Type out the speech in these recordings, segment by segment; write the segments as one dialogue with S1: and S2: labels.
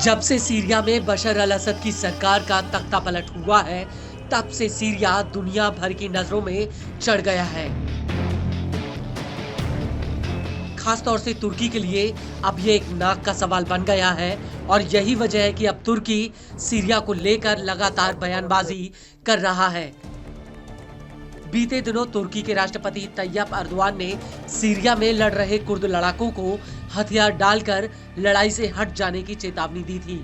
S1: जब से सीरिया में बशर अल असद की सरकार का तख्ता पलट हुआ है, तब से सीरिया दुनिया भर की नजरों में चढ़ गया है। खासतौर से तुर्की के लिए अब ये एक नाक का सवाल बन गया है और यही वजह है कि अब तुर्की सीरिया को लेकर लगातार बयानबाजी कर रहा है। बीते दिनों तुर्की के राष्ट्रपति तैयब अर्दवान ने सीरिया में लड़ रहे कुर्द लड़ाकों को हथियार डालकर लड़ाई से हट जाने की चेतावनी दी थी।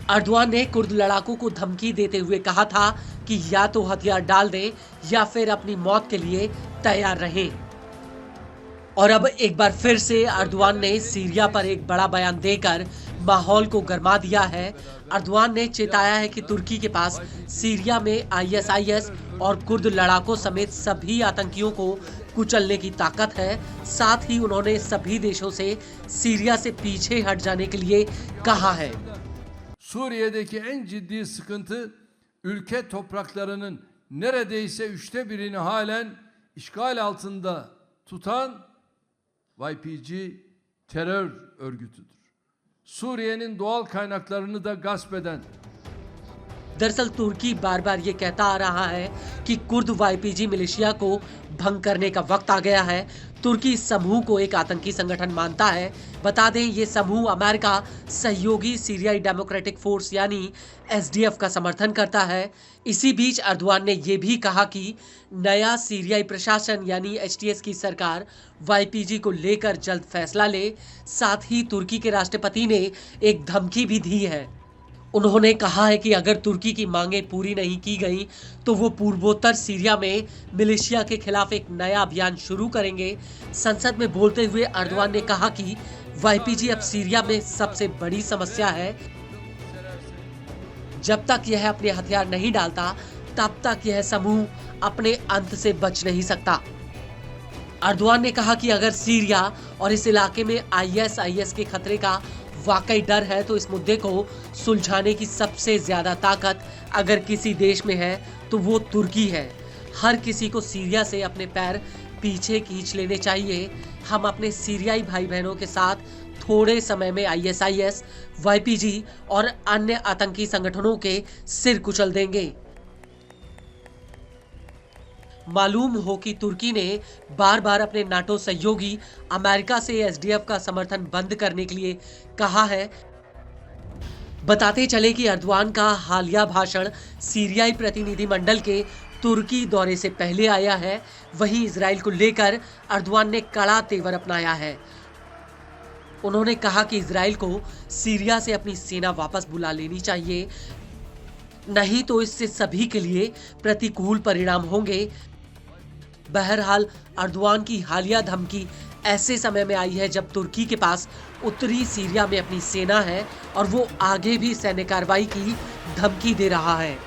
S1: अर्दवान ने कुर्द लड़ाकों को धमकी देते हुए कहा था कि या तो हथियार डाल दें या फिर अपनी मौत के लिए तैयार रहें। और अब एक बार फिर से अर्दवान ने सीरिया पर एक बड़ा बयान देकर माहौल को गरमा दिया है। अर्दवान ने चेताया है कि तुर्की के पास सीरिया में आईएसआईएस और कुर्द लड़ाकों समेत सभी आतंकियों को कुचलने की ताकत है। साथ ही उन्होंने सभी देशों से सीरिया से पीछे हट जाने के लिए कहा है।
S2: Suriye'deki en ciddi sıkıntı ülke topraklarının neredeyse 1/3'ini halen işgal altında tutan YPG terör örgütüdür. Suriye'nin doğal kaynaklarını da gasp eden।
S1: दरअसल तुर्की बार बार ये कहता आ रहा है कि कुर्द वाईपीजी मिलिशिया को भंग करने का वक्त आ गया है। तुर्की इस समूह को एक आतंकी संगठन मानता है। बता दें, ये समूह अमेरिका सहयोगी सीरियाई डेमोक्रेटिक फोर्स यानी एसडीएफ का समर्थन करता है। इसी बीच अर्दवान ने ये भी कहा कि नया सीरियाई प्रशासन यानी एचटीएस की सरकार वाईपीजी को लेकर जल्द फैसला ले। साथ ही तुर्की के राष्ट्रपति ने एक धमकी भी दी है। उन्होंने कहा है कि अगर तुर्की की मांगें पूरी नहीं की गई तो वो पूर्वोत्तर सीरिया में मिलिशिया के खिलाफ एक नया अभियान शुरू करेंगे। संसद में बोलते हुए अर्दवान ने कहा कि वाईपीजी अब सीरिया में सबसे बड़ी समस्या है। जब तक यह अपने हथियार नहीं डालता तब तक यह समूह अपने अंत से बच नहीं सकता। अर्दवान ने कहा कि अगर सीरिया और इस इलाके में आईएसआईएस के खतरे का वाकई डर है तो इस मुद्दे को सुलझाने की सबसे ज्यादा ताकत अगर किसी देश में है तो वो तुर्की है। हर किसी को सीरिया से अपने पैर पीछे खींच लेने चाहिए। हम अपने सीरियाई भाई बहनों के साथ थोड़े समय में आईएसआईएस, वाईपीजी और अन्य आतंकी संगठनों के सिर कुचल देंगे। मालूम हो कि तुर्की ने बार बार अपने नाटो सहयोगी अमेरिका से एसडीएफ का समर्थन बंद करने के लिए कहा है। बताते चले कि अर्दवान का हालिया भाषण सीरियाई प्रतिनिधिमंडल के तुर्की दौरे से पहले आया है। वहीं इजराइल को लेकर अर्दवान ने कड़ा तेवर अपनाया है। उन्होंने कहा कि इजराइल को सीरिया से अपनी सेना वापस बुला लेनी चाहिए, नहीं तो इससे सभी के लिए प्रतिकूल परिणाम होंगे। बहरहाल अर्दवान की हालिया धमकी ऐसे समय में आई है जब तुर्की के पास उत्तरी सीरिया में अपनी सेना है और वो आगे भी सैन्य कार्रवाई की धमकी दे रहा है।